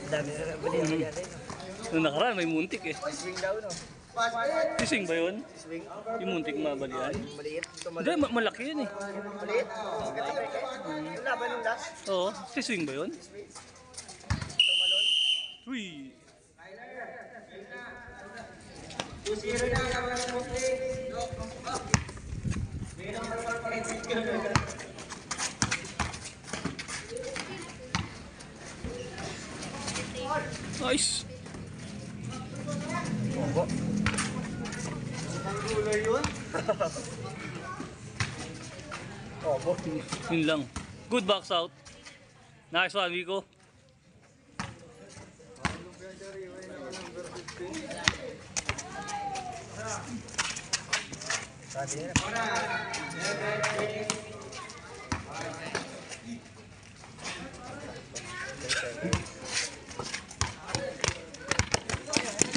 Dami na bali. Nung nakaraan may muntik eh. Swing daw no. Sising ba yun? Swing. Yung muntik mabalian? Maliit. Ito Hindi, malaki yun eh. maliit. Yung laban ng last. Oo, sising ba yun? Ito malon. Uy! 2-0 na ang Nice! Opo. Ang gulay yun? Opo. Yun lang. Good box out. Nice one, Vico.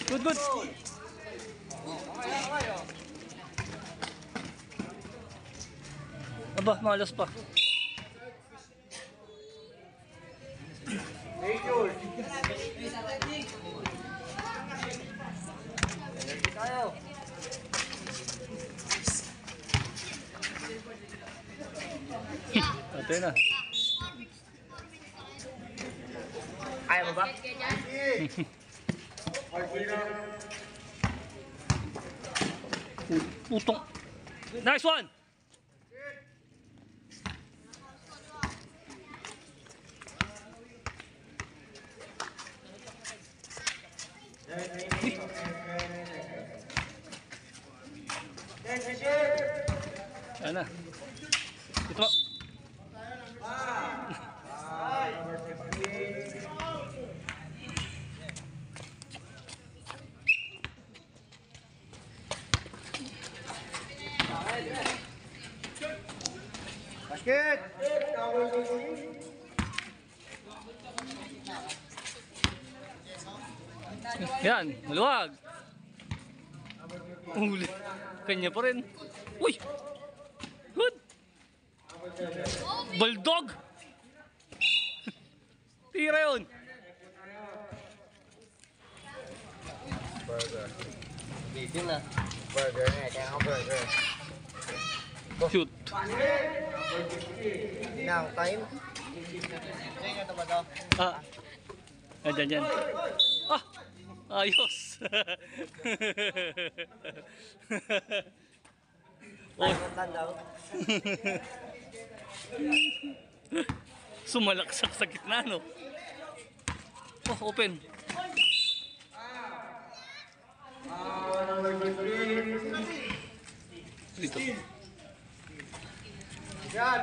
Good, good. Aba, malas pa. Ate na. Ayaw mo ba? Utong. Nice one. Ano? Ito ba? Basket! Yan, maluwag. Uli. Kanya pa rin. Uy! Good! Bulldog! Tira yun! Burger. Dito na. Burger na. Kaya nga burger. Shoot. Now, time. Sa'yo ito ba ito? Ah. Ayan, yan. Ah! Ayos! Oh. Tandaw. Sumalaksak sa gitna, no? Oh, open. Dito. Yan!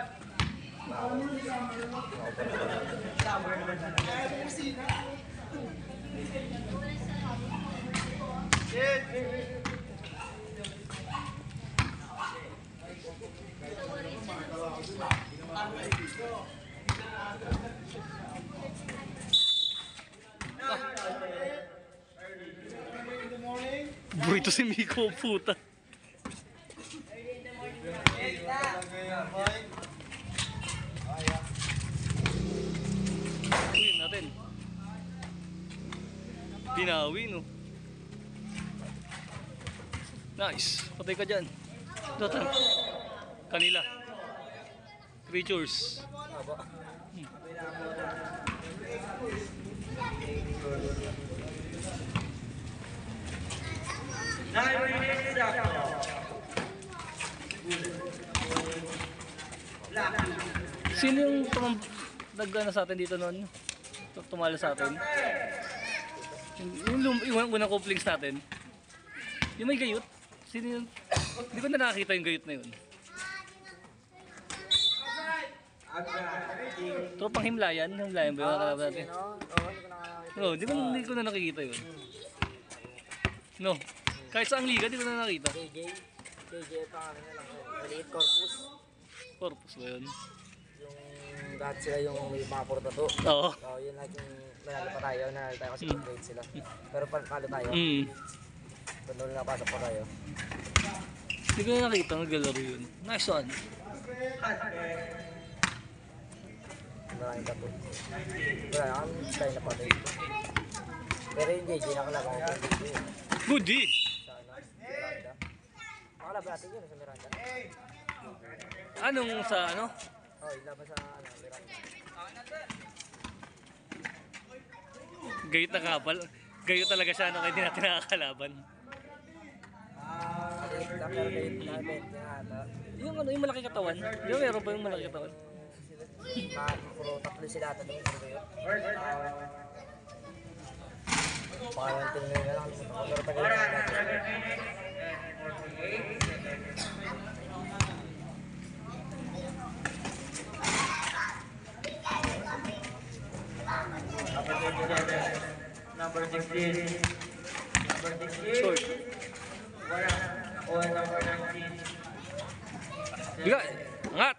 Burrito si Miko, puta. Uy, natin. Binawi, no? Nice. Patay ka dyan. Dota. Kanila. Creatures. Sino yung nag-ano sa atin dito noon? Tumalo sa atin? Yung unang couplings natin? Yung may gayot? Sino yung... Hindi ko na nakakita yung gayot na yun. Tropang Himlayan? Himlayan ba yung nakalap natin? No, hindi ko na nakikita yun. No. Kahit sa ang liga, di ko na nakita. KJ pa kami na lang. Maliit corpus. Corpus ba yun? Yung dati sila yung may mga portato. Oo. So yun like yung nanalo tayo kasi grade sila. Pero palo tayo. Doon nakapasok pa tayo. Hindi ko na nakita, naglalaro yun. Nice one. Maraming tapo. Wala na kami style na patay. Pero yung JJ nakalaba ko yung JJ. Goody! Sa ano, Miranda. Nakalaba natin yun sa Miranda. Anong sa ano? Oh, ilaban sa ano, Miranda. Gayot na kapal. Gayot talaga siya no, kaya hindi natin nakakalaban. Maliit lang pero kayo na-event na ata. Yung ano, yung malaki katawan. Yung meron pa yung malaki katawan. Puro tatlo sila ata doon. Parang tingnan na lang. Pero tagal na natin. Number 16. Number 16. Short. Wala. Ako number 19. Biga! Angat!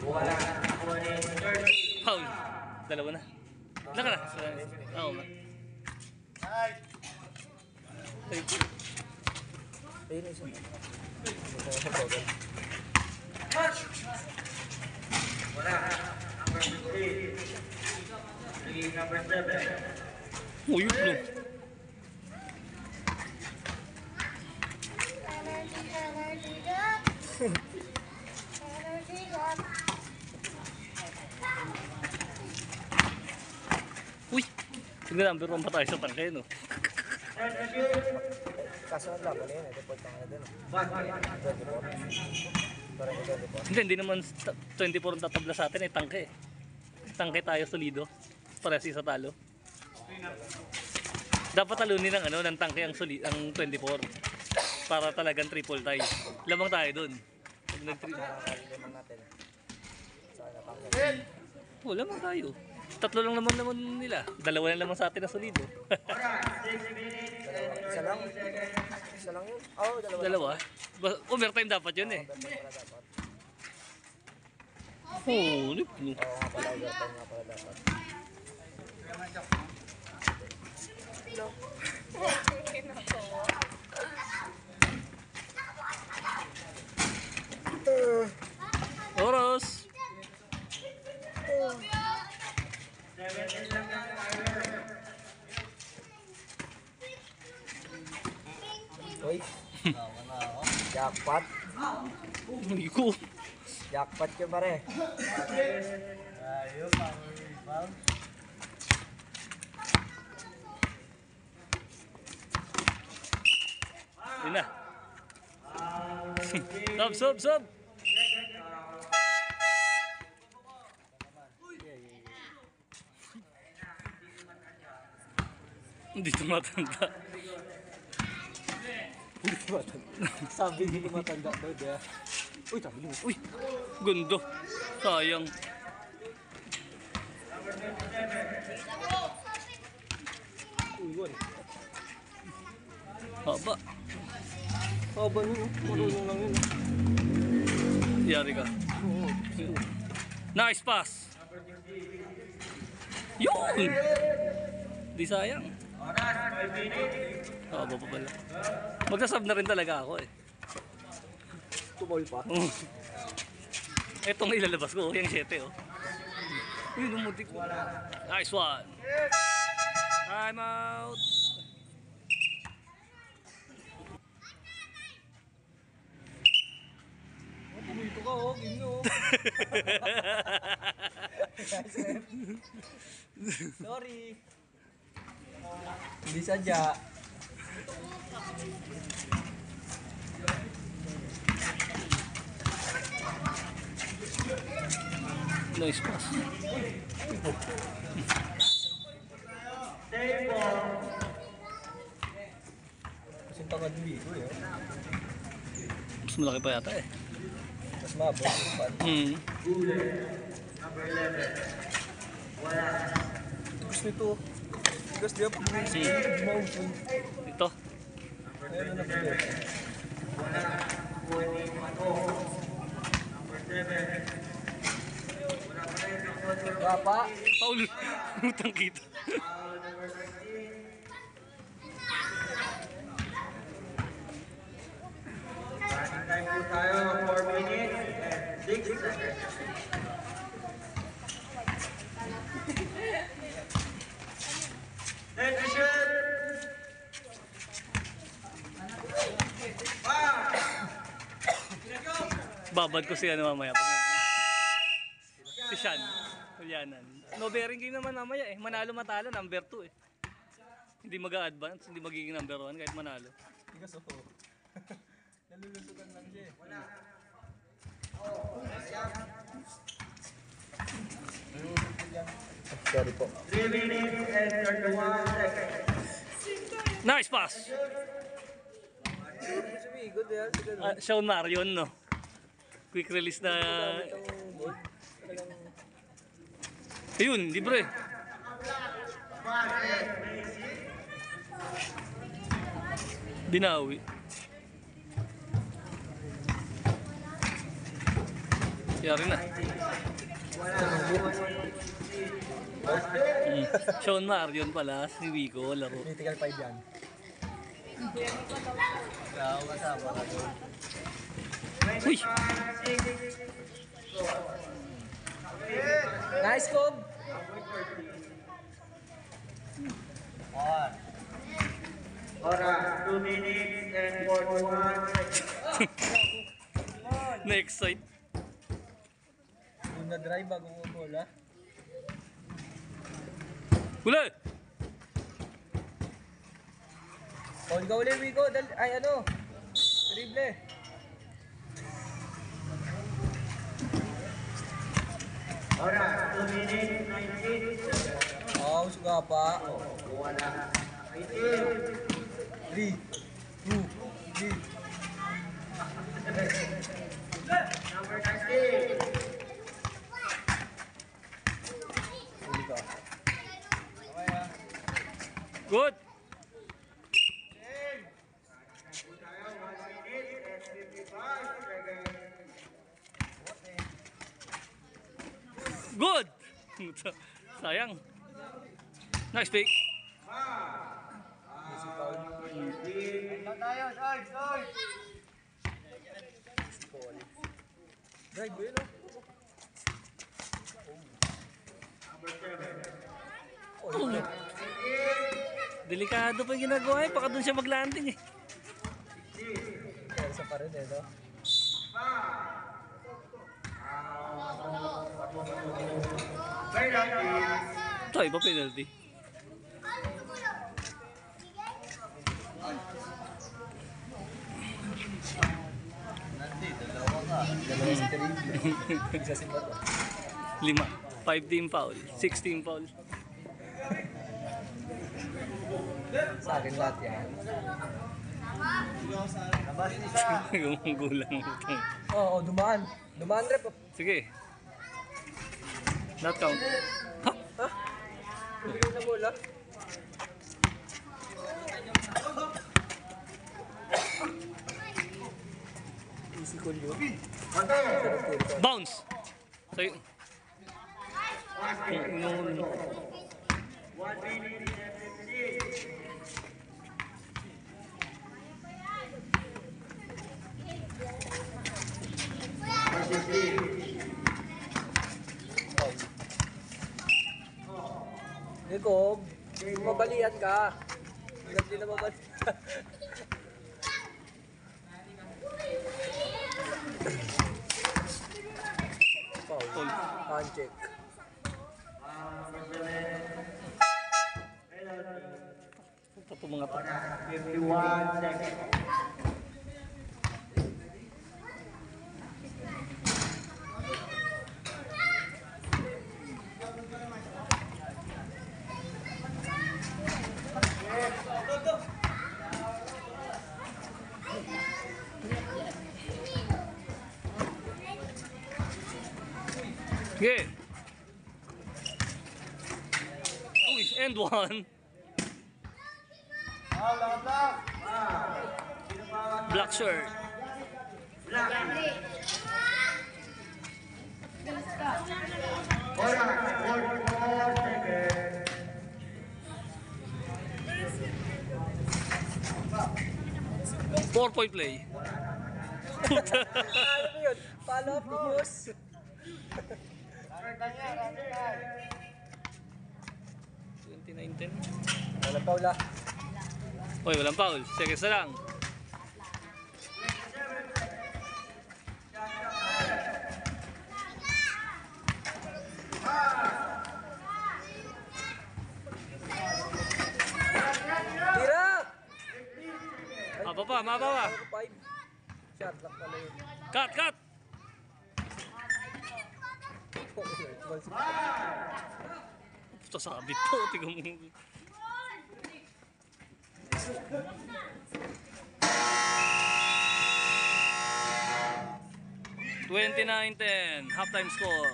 Wala. Ako 30. Foul. Dalawa na. Ilan ka na? Oo nga. Ayun isa. Ito sa Google. Wala. Number 15. Number 7. Oh, yun no. Uy! Tingnan number 1 pa tayo sa tangke, no? Kaso ang laban na yun. Report lang na doon. 24. Parang 24. Hindi naman 24 ang tatabla sa atin, eh, tangke. Tangke tayo solido. Parehas isa talo. Dapat talunin ng ano, ng tangke ang 24. Para talagang triple tie. Lamang tayo dun. Pag nag-triple. Nakakaliman natin. Saan natanggal? Oh, lamang tayo. Tatlo lang naman nila. Dalawa na naman sa atin na solido. Isa lang? Isa lang yun? Oo, dalawa. Dalawa? Overtime dapat yun eh. Overtime pala dapat. Holy blue. Oo nga pala, overtime nga pala dapat. Oros! Uy! Jackpot! Hindi ko. Jackpot yun pare! Yun na. Sub! Hindi tumatanda. Hindi tumatanda. Sabi hindi tumatanda daw, diya. Uy, sabi mo. Uy! Gundo. Sayang. Uy, yun. Haba. Haba nun, no? Marunong lang yun. Yari ka. Oo. Nice pass. Yun! Di sayang. Haba pa pala. Magsasab na rin talaga ako eh. Tumol pa. Etong ilalabas ko, yung 7 oh. Uy, lumutik ko. Nice one. Time out. Pumito ka, oh. Ginyo. Sorry. Hindi sadya. Nice pass. Kasi tangad mo dito, eh. Mas malaki pa yata eh. Mas mabot yung pan. Gusto nito. Gusto niya pag mouse. Ito. Meron na pala. Papa. Paul. Utang kita. Time po tayo, 4 minutes and 6 seconds. Ibabad ko si ano mamaya. Si Sean. Julianan. No bearing game naman mamaya eh. Manalo matalo, number 2 eh. Hindi mag-a-advance, hindi magiging number 1 kahit manalo. Tigas ako. Nalulusutan lang siya eh. Sorry po. 3 minutes and 31 seconds. Nice pass! Good yan. Sean Marion, no? Quick release na... Ayun, libre. Binawi. Yari na. Sean Marion pala, si Wico, laro. Critical 5 yan. Wala ako kasama ka doon. Uy! Nice, Cobb! Oras, 2 minutes and 41 seconds. Na-excite. Yung na-drive bago mo bola. Huli! O, ikaw ulit, Wico. Ay, ano? Dribble. Oras, 2 minutes, 19 seconds. Oh, suga pa. Wala. 3, 2, 3. Number 19. Huli ka. Good! Good! Sayang. Nice pick. Drive mo yun, oh. Delikado pa yung ginagawa eh. Baka doon siya mag-landing eh. Isa pa rin, eh, no? Ito, iba penalty. Dalawa si Dribble. Isa si Bato. 5. 5 team foul. 6 team foul. Sa akin lahat yan. Yung gulang. Oo, dumaan. Dumaan, rep. Sige. Not count. Ha? Ha? Bibigyan na bola. Easy call yun. Bounce! Sa'yo. Yung... 1 minute and 15. Nico, mabalian ka. Hindi na mabalian ka. Foul. Hand check. Ito po mga to. 51 seconds. Okay. Uy, and one. Black shirt. Oras, 44 seconds. 4-point play. Ano mo yun? Follow up, boss. 29-10. Walang paula. Uy, walang foul. Seconds na lang. Mapa. 5. Shot lock pala yun. Cut! Sasabit to, tingnan mo. $29-10, halftime score.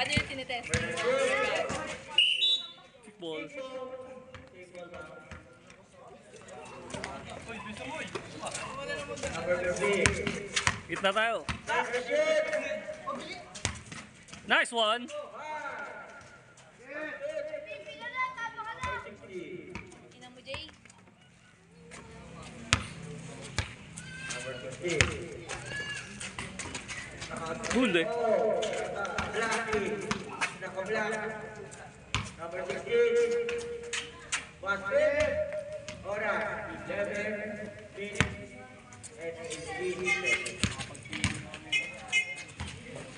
Ano yung tinitest? Kickball. Hit na tayo. Nice one. Ina mo, Jay. Good eh. Number 16. Basket. Oras. 11 minutes and 18 seconds.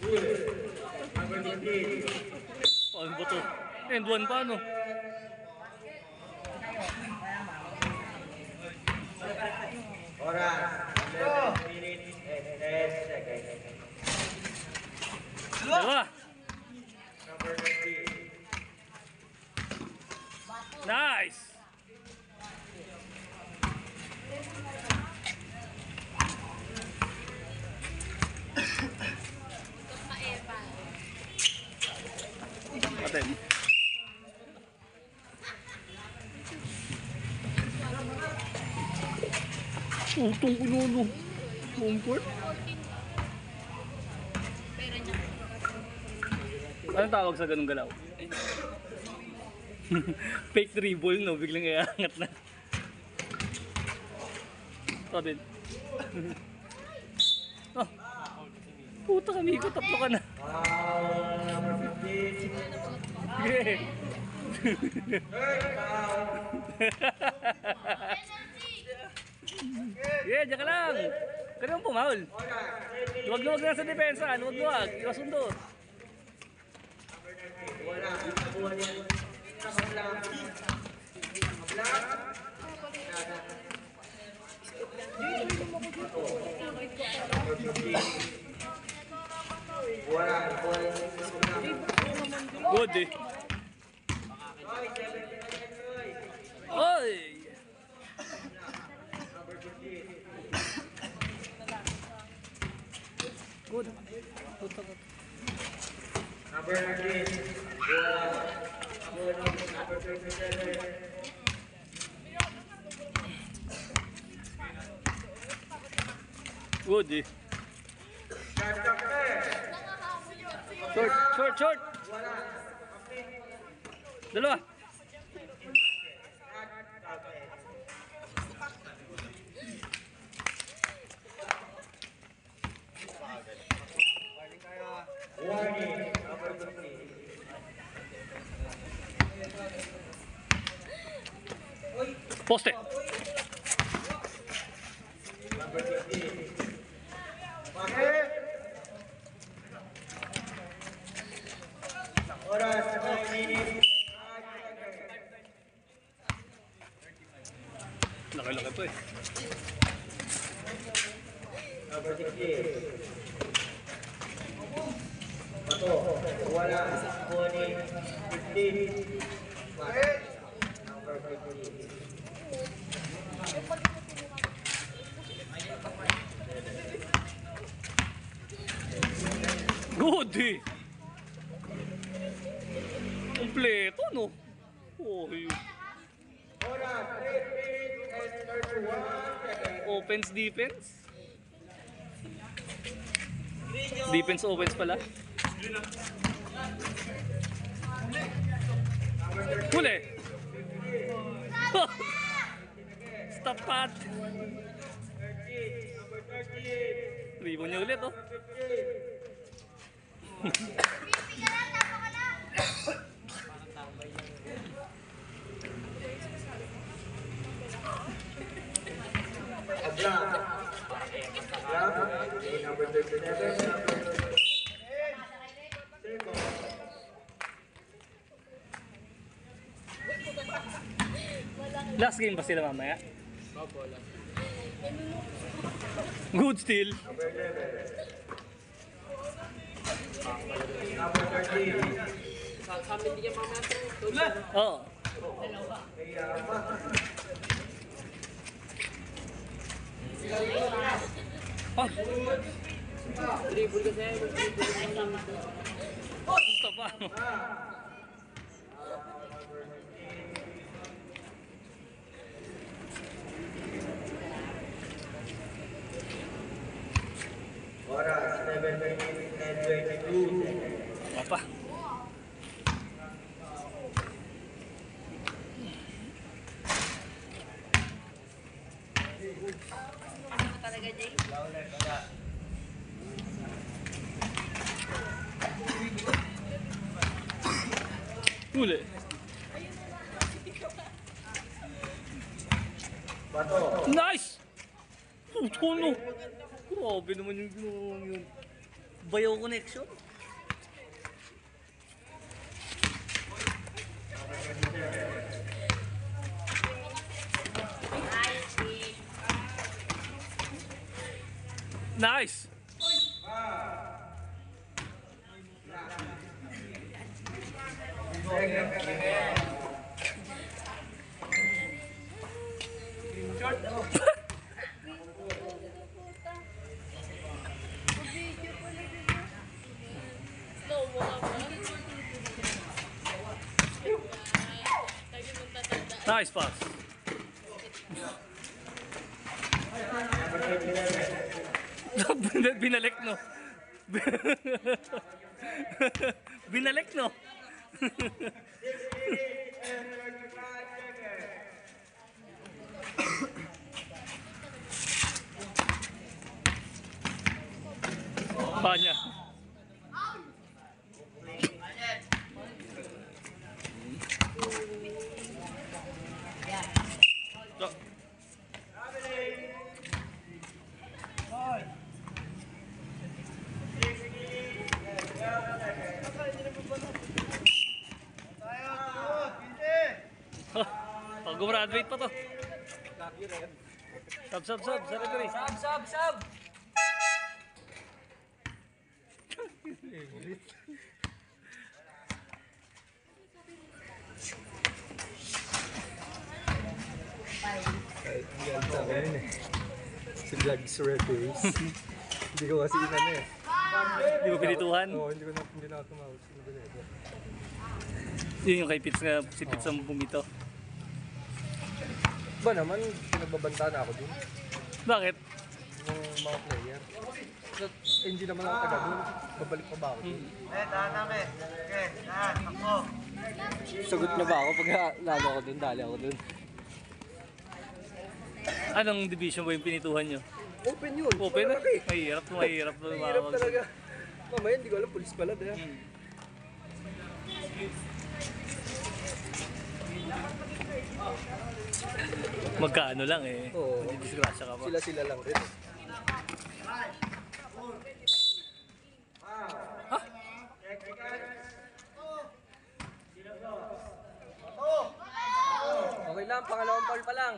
Good. Number 15. Paano ba to? End one pa no? Oras. 11 minutes and 10 seconds. Dalawa. Number 15. Nice. Aten. Utong kununo. Home court. Anong tawag sa ganung galaw? Fake dribble no, biglang iangat na. Aten. Oh. Puta kami ko, tatlo ka na. Number 15. Yeah. Yeah, diyan ka lang. Kaya mo pumaul. Luwag-luwag na sa depensa. Luwag-luwag. Iwas sundot. Wala. Nakuha niya. Nakablock. Wala. Good eh. Oy! Good. Number 19. Wala. Number 27. Good eh. Short. Dalawa. Warning. Number 15. Poste. Number 15. Bakit? Oras 9 minutes. Laki-laki to eh. Number 16. Bato. Wala. Kunin. 15. Bakit? Number 15. Good eh. Kompleto no. Oy. Oras 8 minutes and 31 seconds. Offense, defense. Defense, offense pala. Huli. Stop pat. 13. Number 13. Ribon niya ulit oh. Number 37. Last game ba sila mamaya? Opo, lang. Good still. Sa amin, hindi ka mamaya. Oo. Ah, Dribble kasi. gusto pa. Oras, 7:22 and 22. Apa. Ano talaga, Jay? Huli. Nice! Puto no! Grabe naman yung ginawa yun. Bayaw connection. Nice! Slow mo ka ba? Tayo mong tatanda. Nice pass. Binalik no. Binalik no. Panya. Pag-graduate pa to. Sub. Sa referee. Sab! Yan sa akin yun eh. Si Vlogs Referees. Hindi ko kasi inano eh. Di mo pinituhan? Oo, hindi na ako tumawag. Yun yung kay Pitts nga, si Pitts ang bumito. Ba naman, pinagbabanta na ako dun. Bakit? Yung mga player. So, hindi naman ako taga dun. Babalik pa ba ako dun? Sagot na ba ako pag lalo ako dun, dali ako dun. Anong division ba yung pinituhan nyo? Open yun. Open na? Malaki. Mahirap Mahirap lumawag. talaga. Mamaya hindi ko alam, pulis pala dahil. Magkaano lang eh. Oo. Hindi disgrasya ka pa. Sila lang rin. Okay lang, pangalawang foul pa lang.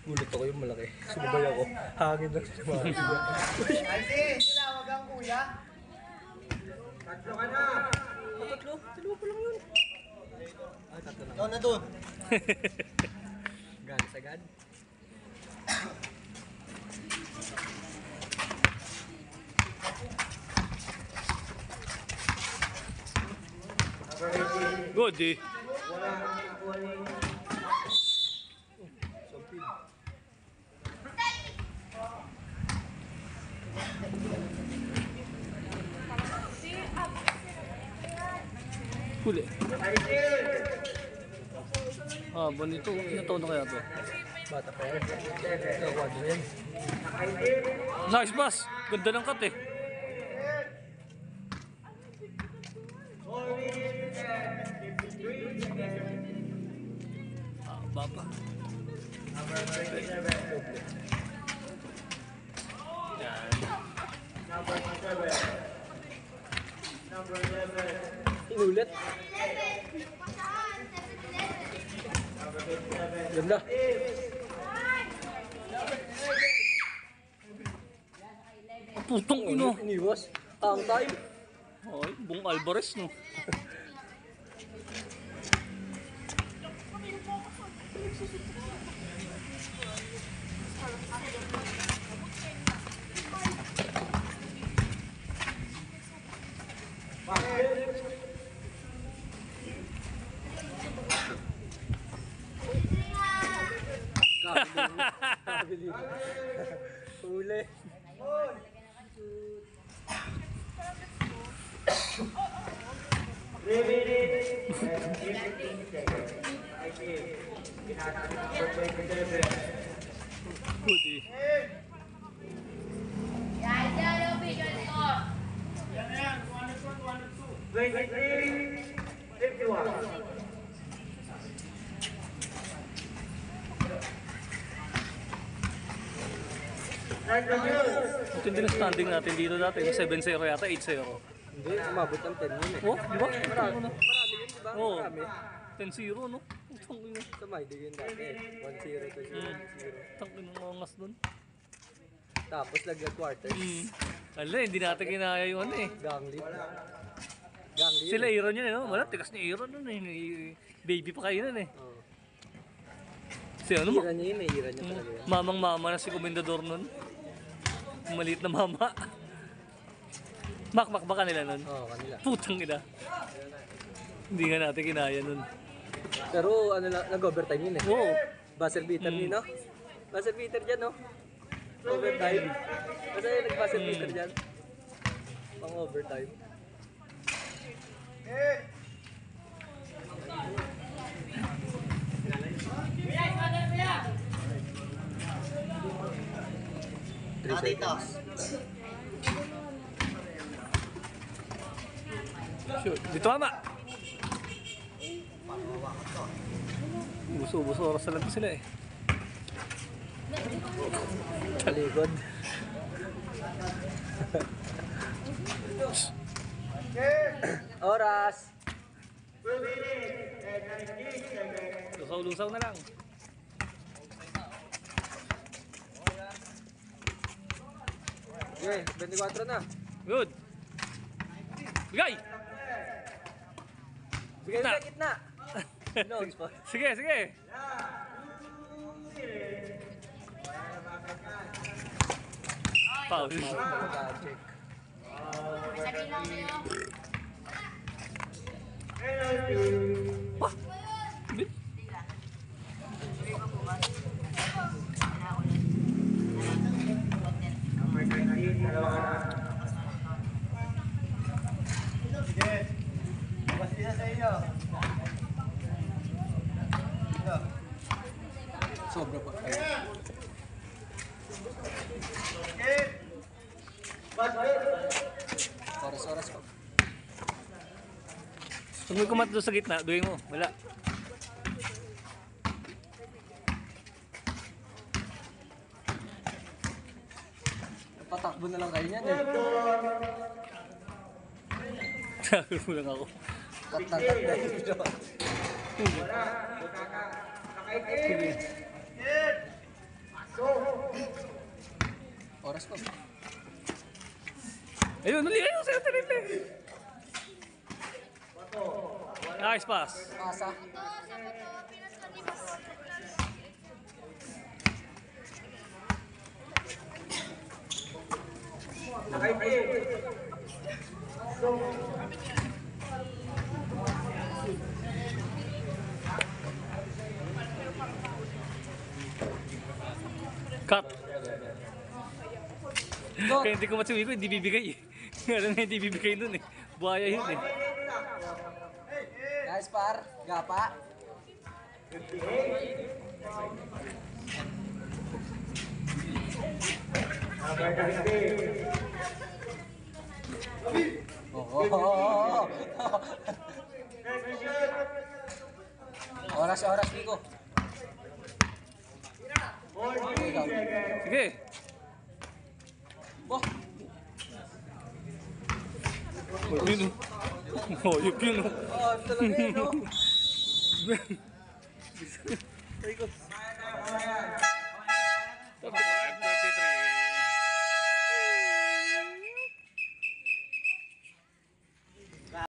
Gulat ako yung malaki. Sumabay ako. Hangin lang siya mga siya. Tatlo ka na! Tatlo? Dalawa pa lang yun. Ah, tatlo lang. Doon na doon. Gana sagad. Good eh. Solid. Huli. Ah, bonito. Ilan na kaya to? Bata pa yan. Kwadro yan. Nice pass. Ganda ng cut eh. Baba pa. Yan. Inulit. Ganda. Putong ino. Iniwas. Ang time. Ay, Bong Alvarez no. Kabili. Huli. Pudi. Ito din ang standing natin dito dati. 7-0 yata, 8-0. Hindi, umabot ng 10 yun eh. Oh, di ba? Marami yun, di ba? Oo. Marami. 10-0 no? Putang ino. Sa Maidi yun dati. 1-0 to 0-0. Tang ino mga ngas dun. Tapos nag-quarters. Ala, hindi natin kinaya yung ano eh. Gang lead. Gang lead. Sila Aaron yun eh, no? Wala, tikas ni Aaron nun eh. Baby pa kayo nun eh. Oo. Si ano mo? Ira niya yun eh. Ira niya talaga yun. Mamang mama na si Komendador nun. Maliit na mama. Makmak ba kanila nun? Oo, kanila. Putang ina. Hindi nga natin kinaya nun. Pero ano lang, nag-overtime yun eh. Oo. Buzzer beater ni no? Buzzer beater dyan no? Overtime. Kasi nag-buzzer beater dyan. Pang overtime. Sure. Dito ama. Buso oras na lang sila eh. Sa likod. Oras. Lusaw-lusaw na lang. Okay, 24 na. Good. Bigay! Bigay Gitna. sa gitna. No, spot. Sige, sige. Foul. Check. Wah! Bit. Sobra pa. Oras pa. Kung may kumat doon sa gitna, duwing mo. Wala. Patakbo na lang kayo niyan eh. Sabi mo lang ako. Patatak na yun. Sige. Oras pa. Ayun, nalihay yung sa'yo, tinili. Nice pass. Pasa. Cut. Kaya hindi ko matsuwi ko, hindi bibigay eh. Alam na hindi bibigay nun eh. Buhaya yun eh. Nice par. Gapa. Oh. Oras, Nico. Sige. Oh, Oh, yun. Oh, yun. talaga yun, no? Ay ko.